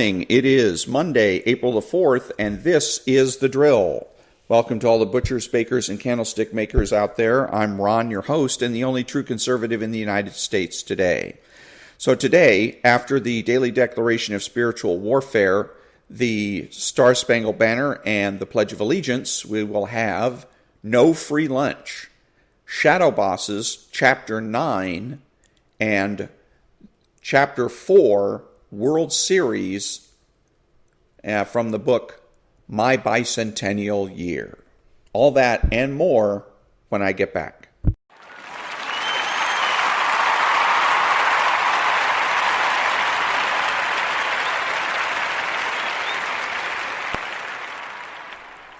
It is Monday, April the 4th, and this is The Drill. Welcome to all the butchers, bakers, and candlestick makers out there. I'm Ron, your host, and the only true conservative in the United States today. So today, after the daily declaration of spiritual warfare, the Star-Spangled Banner, and the Pledge of Allegiance, we will have no free lunch, Shadowbosses, Chapter 9, and Chapter 4, World Series, from the book My Bicentennial Year. All that and more when I get back.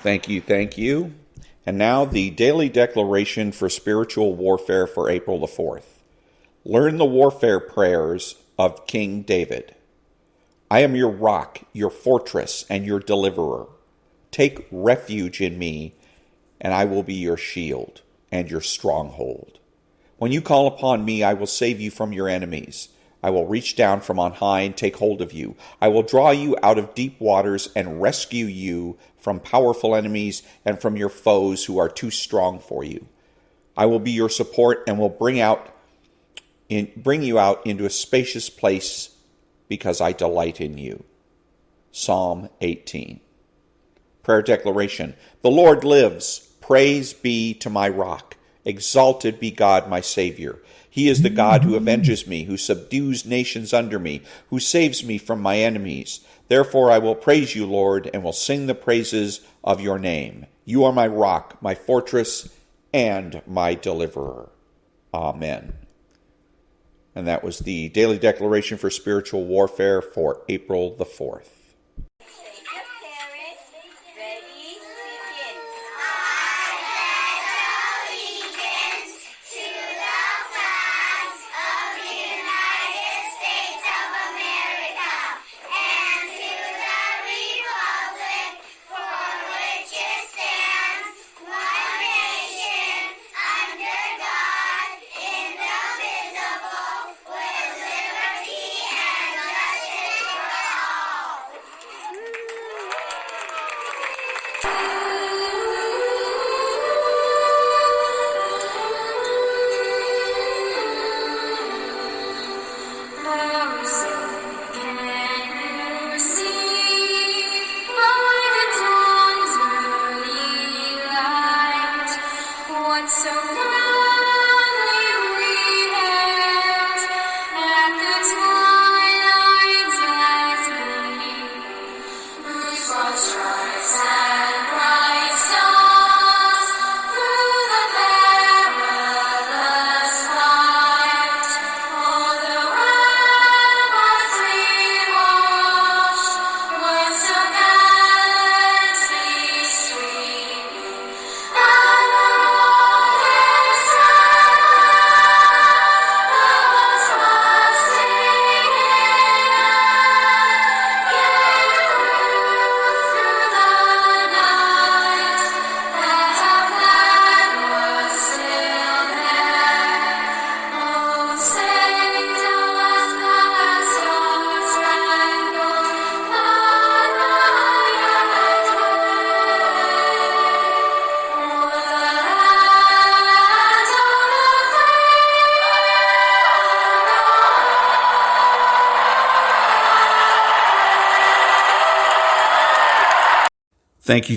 Thank you. And now the daily declaration for spiritual warfare for April the 4th. Learn the warfare prayers of King David. I am your rock, your fortress, and your deliverer. Take refuge in me, and I will be your shield and your stronghold. When you call upon me, I will save you from your enemies. I will reach down from on high and take hold of you. I will draw you out of deep waters and rescue you from powerful enemies and from your foes who are too strong for you. I will be your support and will bring you out into a spacious place because I delight in you. Psalm 18. Prayer declaration. The Lord lives. Praise be to my rock. Exalted be God, my Savior. He is the God who avenges me, who subdues nations under me, who saves me from my enemies. Therefore I will praise you, Lord, and will sing the praises of your name. You are my rock, my fortress, and my deliverer. Amen. And that was the daily declaration for spiritual warfare for April the 4th.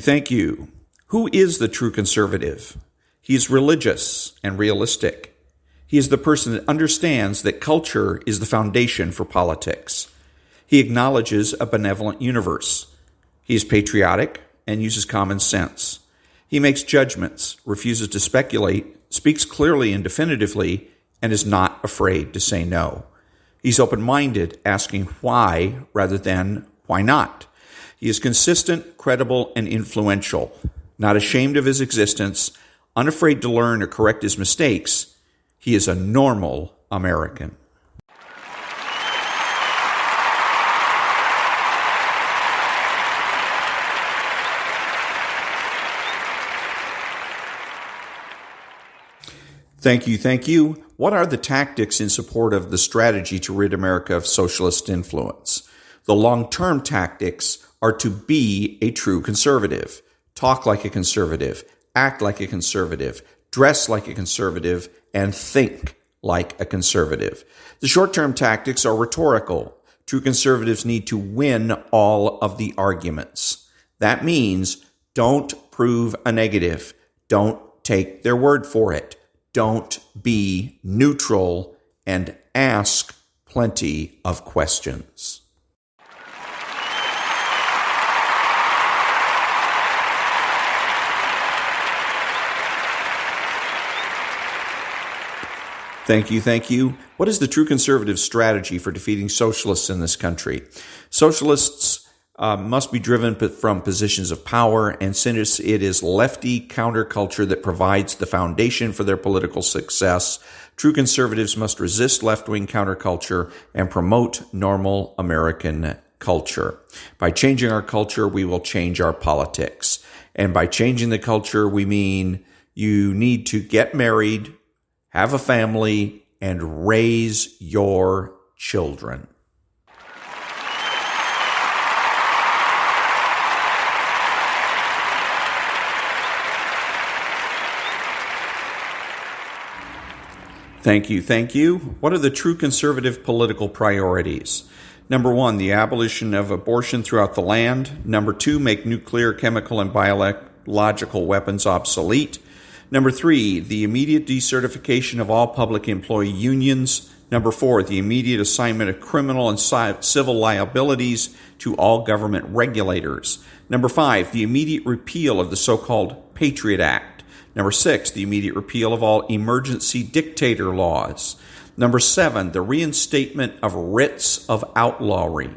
Thank you. Who is the true conservative? He is religious and realistic. He is the person that understands that culture is the foundation for politics. He acknowledges a benevolent universe. He is patriotic and uses common sense. He makes judgments, refuses to speculate, speaks clearly and definitively, and is not afraid to say no. He's open-minded, asking why rather than why not. He is consistent, credible, and influential, not ashamed of his existence, unafraid to learn or correct his mistakes. He is a normal American. Thank you. What are the tactics in support of the strategy to rid America of socialist influence? The long-term tactics are to be a true conservative, talk like a conservative, act like a conservative, dress like a conservative, and think like a conservative. The short-term tactics are rhetorical. True conservatives need to win all of the arguments. That means don't prove a negative. Don't take their word for it. Don't be neutral, and ask plenty of questions. Thank you. What is the true conservative strategy for defeating socialists in this country? Socialists must be driven from positions of power, and since it is lefty counterculture that provides the foundation for their political success, true conservatives must resist left-wing counterculture and promote normal American culture. By changing our culture, we will change our politics. And by changing the culture, we mean you need to get married, have a family, and raise your children. Thank you. What are the true conservative political priorities? Number 1, the abolition of abortion throughout the land. Number 2, make nuclear, chemical, and biological weapons obsolete. Number 3, the immediate decertification of all public employee unions. Number 4, the immediate assignment of criminal and civil liabilities to all government regulators. Number 5, the immediate repeal of the so-called Patriot Act. Number 6, the immediate repeal of all emergency dictator laws. Number 7, the reinstatement of writs of outlawry.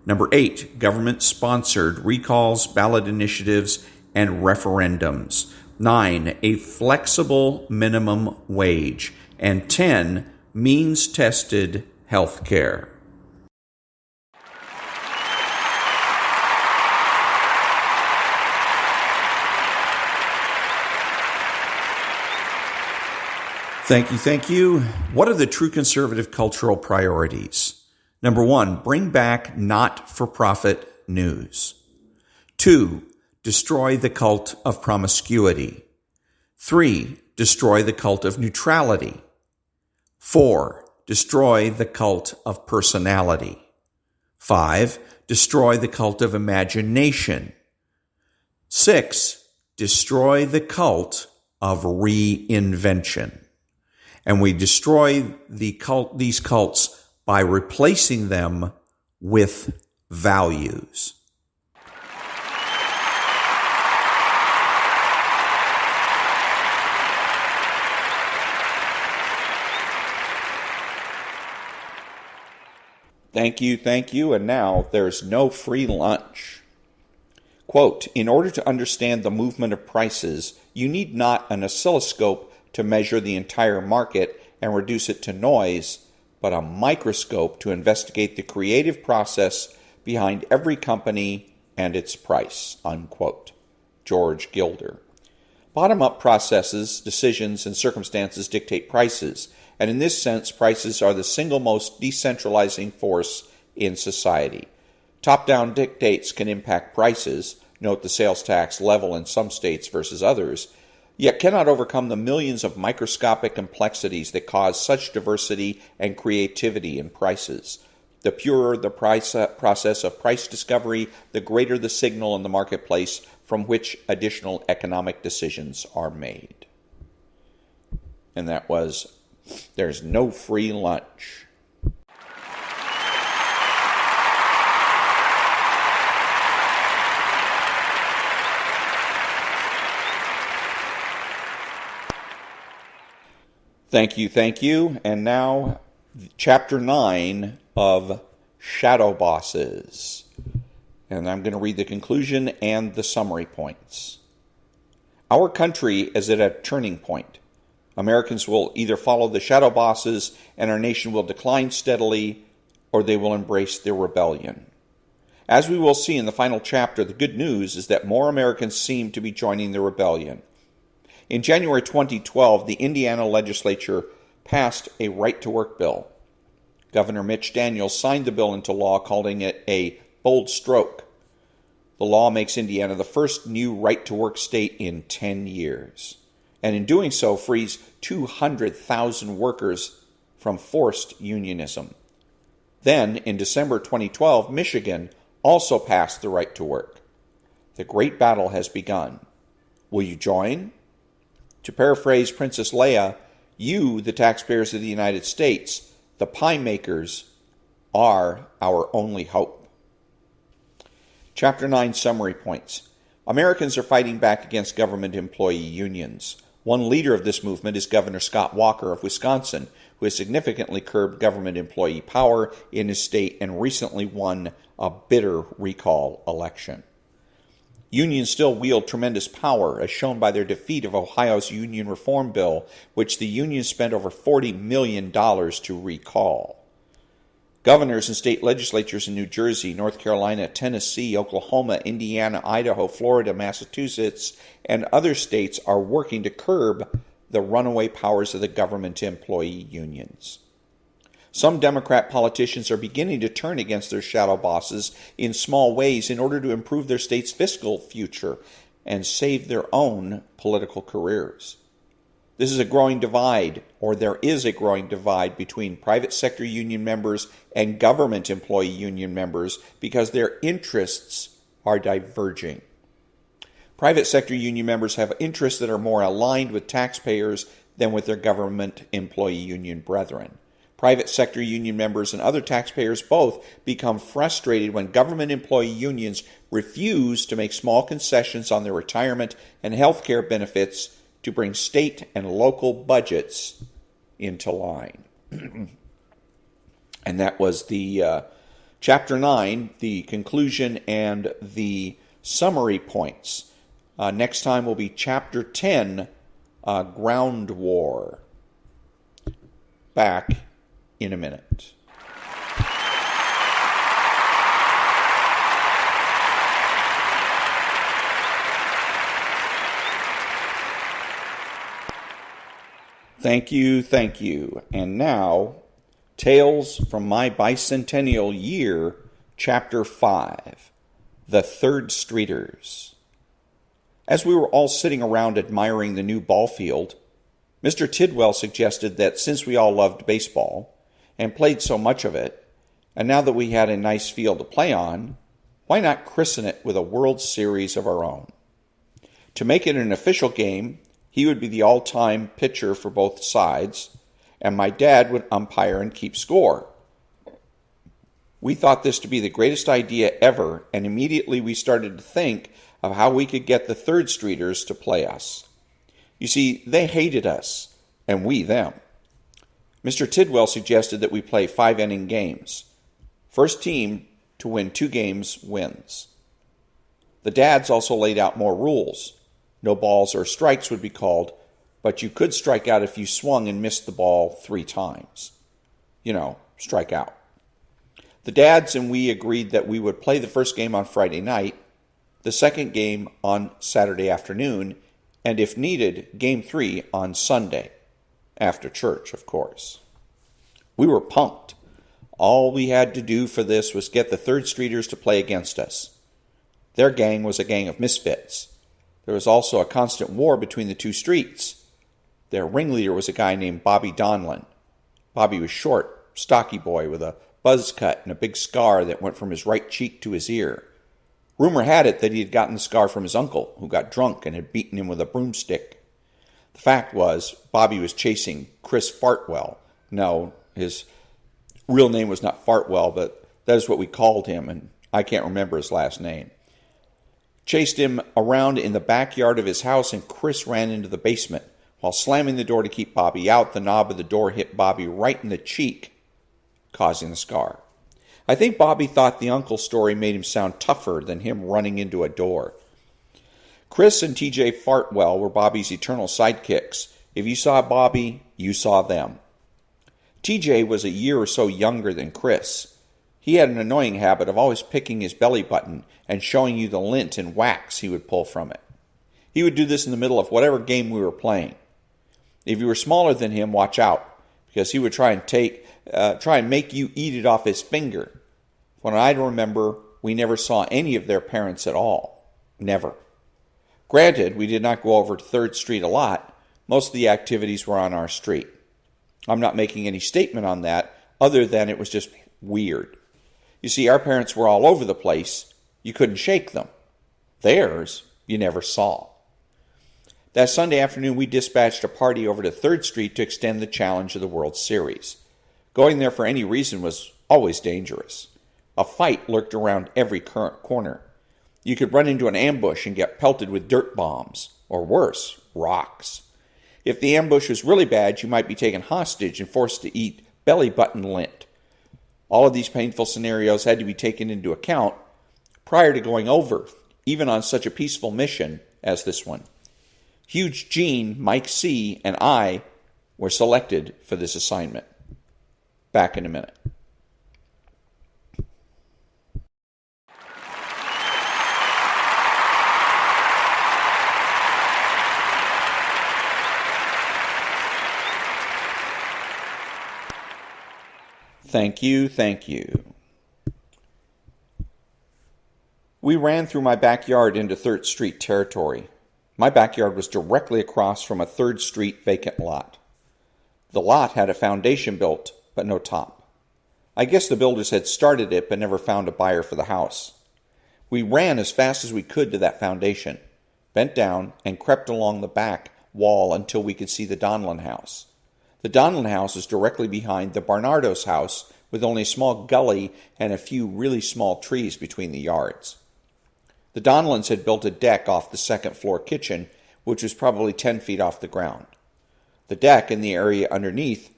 Number 8, government-sponsored recalls, ballot initiatives, and referendums. 9, a flexible minimum wage. And 10, means-tested health care. Thank you. What are the true conservative cultural priorities? Number 1, bring back not-for-profit news. 2, destroy the cult of promiscuity. 3, destroy the cult of neutrality. 4, destroy the cult of personality. 5, destroy the cult of imagination. 6, destroy the cult of reinvention. And we destroy these cults by replacing them with values. Thank you. And now there's no free lunch. Quote, in order to understand the movement of prices, you need not an oscilloscope to measure the entire market and reduce it to noise, but a microscope to investigate the creative process behind every company and its price, unquote. George Gilder. Bottom-up processes, decisions, and circumstances dictate prices, and in this sense, prices are the single most decentralizing force in society. Top-down dictates can impact prices, note the sales tax level in some states versus others, yet cannot overcome the millions of microscopic complexities that cause such diversity and creativity in prices. The purer the process of price discovery, the greater the signal in the marketplace from which additional economic decisions are made. And that was, there's no free lunch. Thank you. And now, Chapter 9 of Shadowbosses. And I'm going to read the conclusion and the summary points. Our country is at a turning point. Americans will either follow the shadowbosses and our nation will decline steadily, or they will embrace their rebellion. As we will see in the final chapter, the good news is that more Americans seem to be joining the rebellion. In January 2012, the Indiana legislature passed a right-to-work bill. Governor Mitch Daniels signed the bill into law, calling it a bold stroke. The law makes Indiana the first new right-to-work state in 10 years, and in doing so frees 200,000 workers from forced unionism. Then, in December 2012, Michigan also passed the right to work. The great battle has begun. Will you join? To paraphrase Princess Leia, you, the taxpayers of the United States, the pie makers, are our only hope. Chapter 9 Summary Points. Americans are fighting back against government employee unions. One leader of this movement is Governor Scott Walker of Wisconsin, who has significantly curbed government employee power in his state and recently won a bitter recall election. Unions still wield tremendous power, as shown by their defeat of Ohio's union reform bill, which the unions spent over $40 million to recall. Governors and state legislatures in New Jersey, North Carolina, Tennessee, Oklahoma, Indiana, Idaho, Florida, Massachusetts, and other states are working to curb the runaway powers of the government employee unions. Some Democrat politicians are beginning to turn against their shadow bosses in small ways in order to improve their state's fiscal future and save their own political careers. This is a growing divide, or there is a growing divide between private sector union members and government employee union members because their interests are diverging. Private sector union members have interests that are more aligned with taxpayers than with their government employee union brethren. Private sector union members and other taxpayers both become frustrated when government employee unions refuse to make small concessions on their retirement and health care benefits to bring state and local budgets into line. And that was the Chapter 9, the conclusion and the summary points. Next time will be Chapter 10, Ground War. Back in a minute. Thank you. And now, Tales from My Bicentennial Year, Chapter 5, The Third Streeters. As we were all sitting around admiring the new ball field, Mr. Tidwell suggested that since we all loved baseball and played so much of it, and now that we had a nice field to play on, why not christen it with a World Series of our own? To make it an official game, he would be the all-time pitcher for both sides, and my dad would umpire and keep score. We thought this to be the greatest idea ever, and immediately we started to think of how we could get the Third Streeters to play us. You see, they hated us, and we them. Mr. Tidwell suggested that we play 5-inning games. First team to win 2 games wins. The dads also laid out more rules. No balls or strikes would be called, but you could strike out if you swung and missed the ball 3 times. Strike out. The dads and we agreed that we would play the first game on Friday night, the second game on Saturday afternoon, and if needed, Game 3 on Sunday, after church, of course. We were pumped. All we had to do for this was get the Third Streeters to play against us. Their gang was a gang of misfits. There was also a constant war between the 2 streets. Their ringleader was a guy named Bobby Donlin. Bobby was short, stocky boy with a buzz cut and a big scar that went from his right cheek to his ear. Rumor had it that he had gotten the scar from his uncle, who got drunk and had beaten him with a broomstick. The fact was, Bobby was chasing Chris Fartwell. No, his real name was not Fartwell, but that is what we called him, and I can't remember his last name. Chased him around in the backyard of his house, and Chris ran into the basement. While slamming the door to keep Bobby out, the knob of the door hit Bobby right in the cheek, causing the scar. I think Bobby thought the uncle story made him sound tougher than him running into a door. Chris and TJ Fartwell were Bobby's eternal sidekicks. If you saw Bobby, you saw them. TJ was a year or so younger than Chris. He had an annoying habit of always picking his belly button and showing you the lint and wax he would pull from it. He would do this in the middle of whatever game we were playing. If you were smaller than him, watch out, because he would try and make you eat it off his finger. When I remember, we never saw any of their parents at all. Never. Granted, we did not go over to 3rd Street a lot. Most of the activities were on our street. I'm not making any statement on that other than it was just weird. You see, our parents were all over the place. You couldn't shake them. Theirs, you never saw. That Sunday afternoon, we dispatched a party over to 3rd Street to extend the challenge of the World Series. Going there for any reason was always dangerous. A fight lurked around every corner. You could run into an ambush and get pelted with dirt bombs, or worse, rocks. If the ambush was really bad, you might be taken hostage and forced to eat belly button lint. All of these painful scenarios had to be taken into account prior to going over, even on such a peaceful mission as this one. Huge Gene, Mike C., and I were selected for this assignment. Back in a minute. Thank you, thank you. We ran through my backyard into 3rd Street territory. My backyard was directly across from a 3rd Street vacant lot. The lot had a foundation built, but no top. I guess the builders had started it, but never found a buyer for the house. We ran as fast as we could to that foundation, bent down, and crept along the back wall until we could see the Donlin house. The Donlin house is directly behind the Barnardo's house, with only a small gully and a few really small trees between the yards. The Donlins had built a deck off the 2nd floor kitchen, which was probably 10 feet off the ground. The deck and the area underneath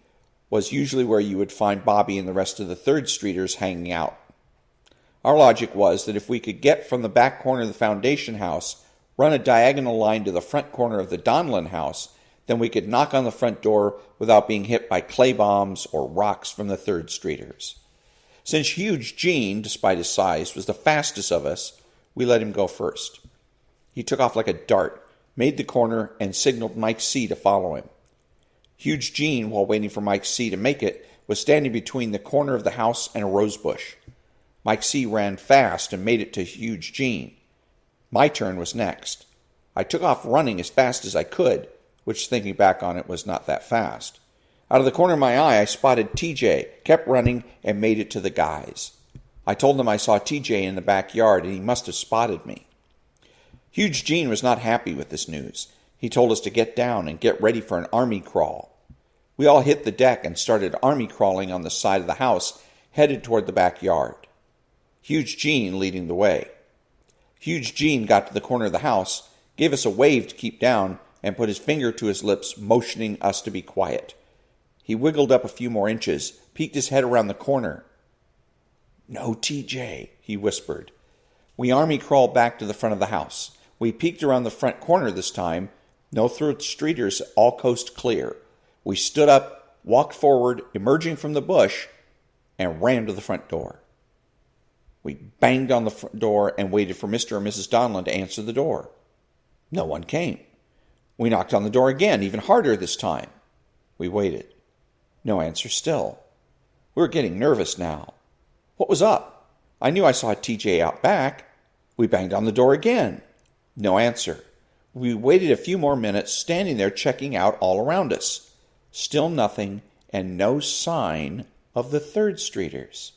was usually where you would find Bobby and the rest of the 3rd Streeters hanging out. Our logic was that if we could get from the back corner of the foundation house, run a diagonal line to the front corner of the Donlin house, then we could knock on the front door without being hit by clay bombs or rocks from the 3rd Streeters. Since Huge Gene, despite his size, was the fastest of us, we let him go first. He took off like a dart, made the corner, and signaled Mike C. to follow him. Huge Gene, while waiting for Mike C. to make it, was standing between the corner of the house and a rose bush. Mike C. ran fast and made it to Huge Gene. My turn was next. I took off running as fast as I could, which, thinking back on it, was not that fast. Out of the corner of my eye, I spotted TJ, kept running, and made it to the guys. I told them I saw TJ in the backyard, and he must have spotted me. Huge Gene was not happy with this news. He told us to get down and get ready for an army crawl. We all hit the deck and started army crawling on the side of the house, headed toward the backyard. Huge Gene leading the way. Huge Gene got to the corner of the house, gave us a wave to keep down, and put his finger to his lips, motioning us to be quiet. He wiggled up a few more inches, peeked his head around the corner. "No, TJ," he whispered. We army crawled back to the front of the house. We peeked around the front corner this time. No 3rd Streeters, all coast clear. We stood up, walked forward, emerging from the bush, and ran to the front door. We banged on the front door and waited for Mr. or Mrs. Donlin to answer the door. No one came. We knocked on the door again, even harder this time. We waited. No answer still. We were getting nervous now. What was up? I knew I saw TJ out back. We banged on the door again. No answer. We waited a few more minutes, standing there checking out all around us. Still nothing, and no sign of the 3rd Streeters.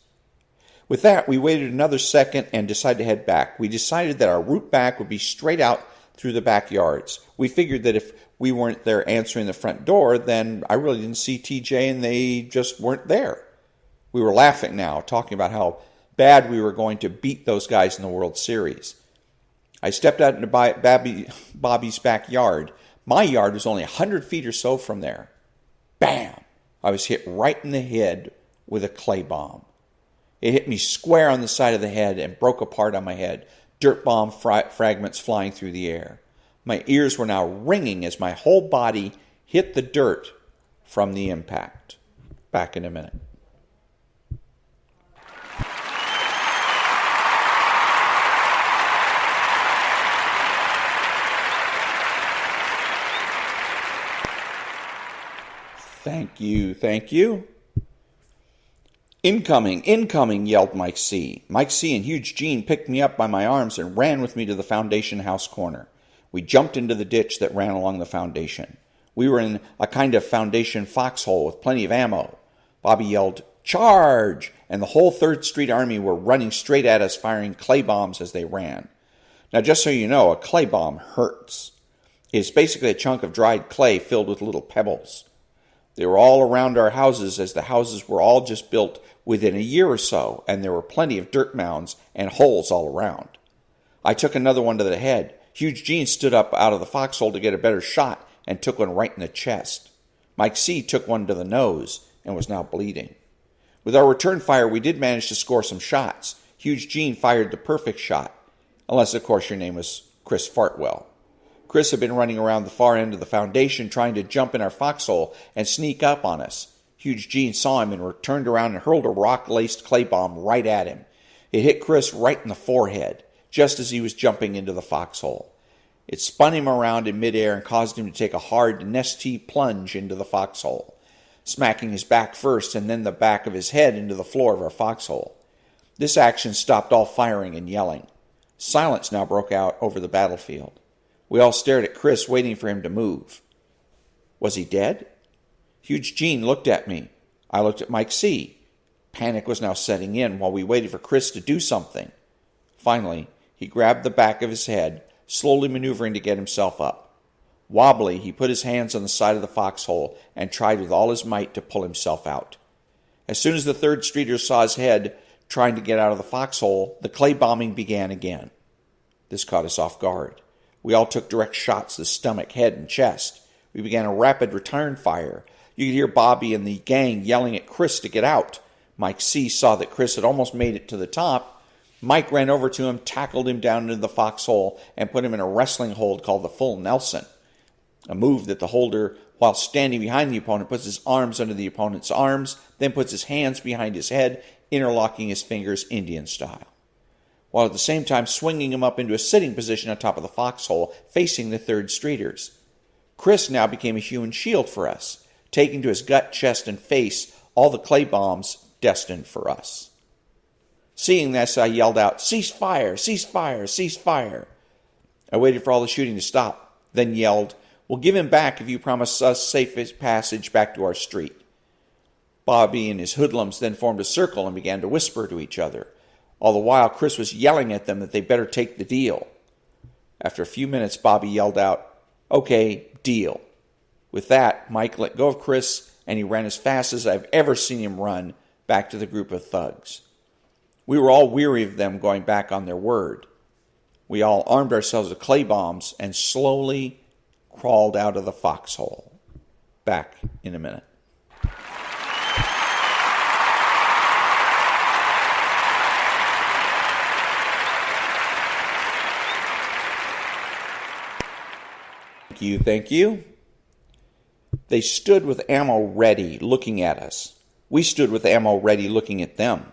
With that, we waited another second and decided to head back. We decided that our route back would be straight out through the backyards. We figured that if we weren't there answering the front door, then I really didn't see TJ and they just weren't there. We were laughing now, talking about how bad we were going to beat those guys in the World Series. I stepped out into Bobby's backyard. My yard was only 100 feet or so from there. Bam! I was hit right in the head with a clay bomb. It hit me square on the side of the head and broke apart on my head. Dirt bomb fragments flying through the air. My ears were now ringing as my whole body hit the dirt from the impact. Back in a minute. Thank you, thank you. "Incoming! Incoming!" yelled Mike C. Mike C. and Huge Gene picked me up by my arms and ran with me to the foundation house corner. We jumped into the ditch that ran along the foundation. We were in a kind of foundation foxhole with plenty of ammo. Bobby yelled, "Charge!" and the whole 3rd Street Army were running straight at us, firing clay bombs as they ran. Now, just so you know, a clay bomb hurts. It is basically a chunk of dried clay filled with little pebbles. They were all around our houses, as the houses were all just built within a year or so, and there were plenty of dirt mounds and holes all around. I took another one to the head. Huge Gene stood up out of the foxhole to get a better shot and took one right in the chest. Mike C. took one to the nose and was now bleeding. With our return fire, we did manage to score some shots. Huge Gene fired the perfect shot, unless, of course, your name was Chris Fartwell. Chris had been running around the far end of the foundation trying to jump in our foxhole and sneak up on us. Huge Gene saw him and turned around and hurled a rock-laced clay bomb right at him. It hit Chris right in the forehead, just as he was jumping into the foxhole. It spun him around in midair and caused him to take a hard nesty plunge into the foxhole, smacking his back first and then the back of his head into the floor of our foxhole. This action stopped all firing and yelling. Silence now broke out over the battlefield. We all stared at Chris, waiting for him to move. Was he dead? Huge Gene looked at me. I looked at Mike C. Panic was now setting in while we waited for Chris to do something. Finally, he grabbed the back of his head, slowly maneuvering to get himself up. Wobbly, he put his hands on the side of the foxhole and tried with all his might to pull himself out. As soon as the 3rd Streeters saw his head trying to get out of the foxhole, the clay bombing began again. This caught us off guard. We all took direct shots to the stomach, head, and chest. We began a rapid return fire. You could hear Bobby and the gang yelling at Chris to get out. Mike C. saw that Chris had almost made it to the top. Mike ran over to him, tackled him down into the foxhole, and put him in a wrestling hold called the full Nelson, a move that the holder, while standing behind the opponent, puts his arms under the opponent's arms, then puts his hands behind his head, interlocking his fingers Indian style, while at the same time swinging him up into a sitting position on top of the foxhole, facing the 3rd Streeters. Chris now became a human shield for us, taking to his gut, chest, and face all the clay bombs destined for us. Seeing this, I yelled out, "Cease fire! Cease fire! Cease fire!" I waited for all the shooting to stop, then yelled, "We'll give him back if you promise us safe passage back to our street." Bobby and his hoodlums then formed a circle and began to whisper to each other. All the while, Chris was yelling at them that they better take the deal. After a few minutes, Bobby yelled out, "Okay, deal." With that, Mike let go of Chris, and he ran as fast as I've ever seen him run back to the group of thugs. We were all weary of them going back on their word. We all armed ourselves with clay bombs and slowly crawled out of the foxhole. Back in a minute. Thank you. They stood with ammo ready, looking at us. We stood with ammo ready, looking at them.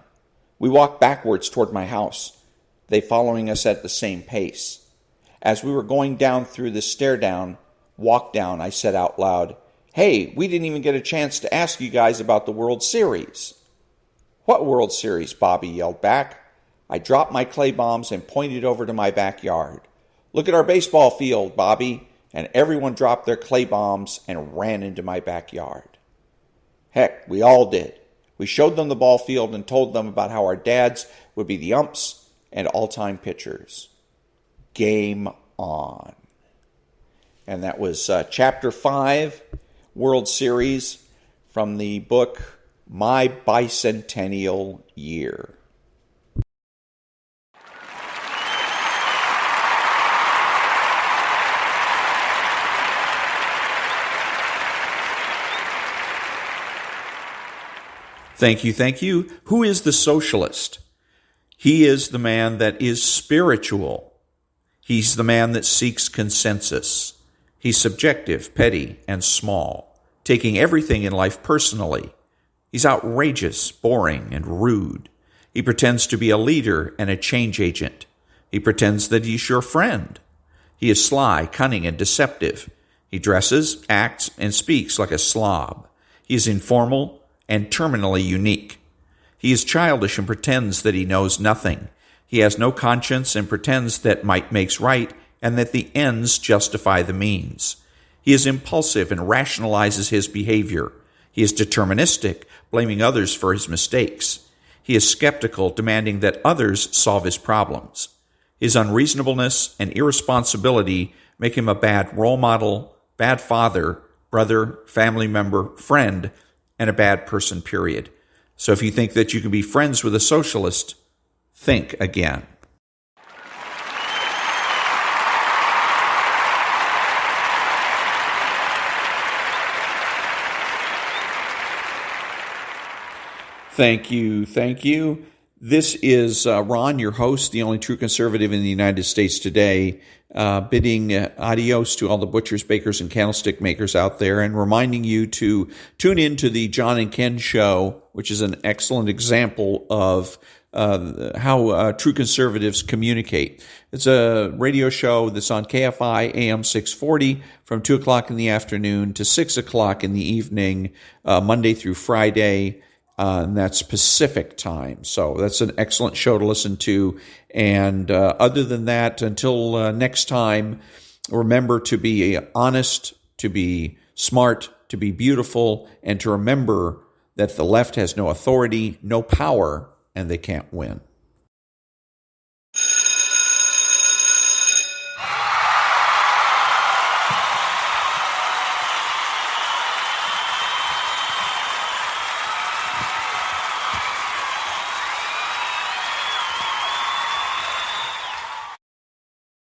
We walked backwards toward my house, they following us at the same pace. As we were going down through the walk down, I said out loud, "Hey, we didn't even get a chance to ask you guys about the World Series." "What World Series?" Bobby yelled back. I dropped my clay bombs and pointed over to my backyard. "Look at our baseball field, Bobby." And everyone dropped their clay bombs and ran into my backyard. Heck, we all did. We showed them the ball field and told them about how our dads would be the umps and all-time pitchers. Game on. And that was Chapter 5, World Series, from the book My Bicentennial Year. Thank you. Who is the socialist? He is the man that is spiritual. He's the man that seeks consensus. He's subjective, petty, and small, taking everything in life personally. He's outrageous, boring, and rude. He pretends to be a leader and a change agent. He pretends that he's your friend. He is sly, cunning, and deceptive. He dresses, acts, and speaks like a slob. He is informal and terminally unique. He is childish and pretends that he knows nothing. He has no conscience and pretends that might makes right and that the ends justify the means. He is impulsive and rationalizes his behavior. He is deterministic, blaming others for his mistakes. He is skeptical, demanding that others solve his problems. His unreasonableness and irresponsibility make him a bad role model, bad father, brother, family member, friend, and a bad person, period. So if you think that you can be friends with a socialist, think again. Thank you, thank you. This is Ron, your host, the only true conservative in the United States today, bidding adios to all the butchers, bakers, and candlestick makers out there, and reminding you to tune in to the John and Ken Show, which is an excellent example of how true conservatives communicate. It's a radio show that's on KFI AM 640 from 2 o'clock in the afternoon to 6 o'clock in the evening, Monday through Friday. And that's Pacific time. So that's an excellent show to listen to. And other than that, until next time, remember to be honest, to be smart, to be beautiful, and to remember that the left has no authority, no power, and they can't win.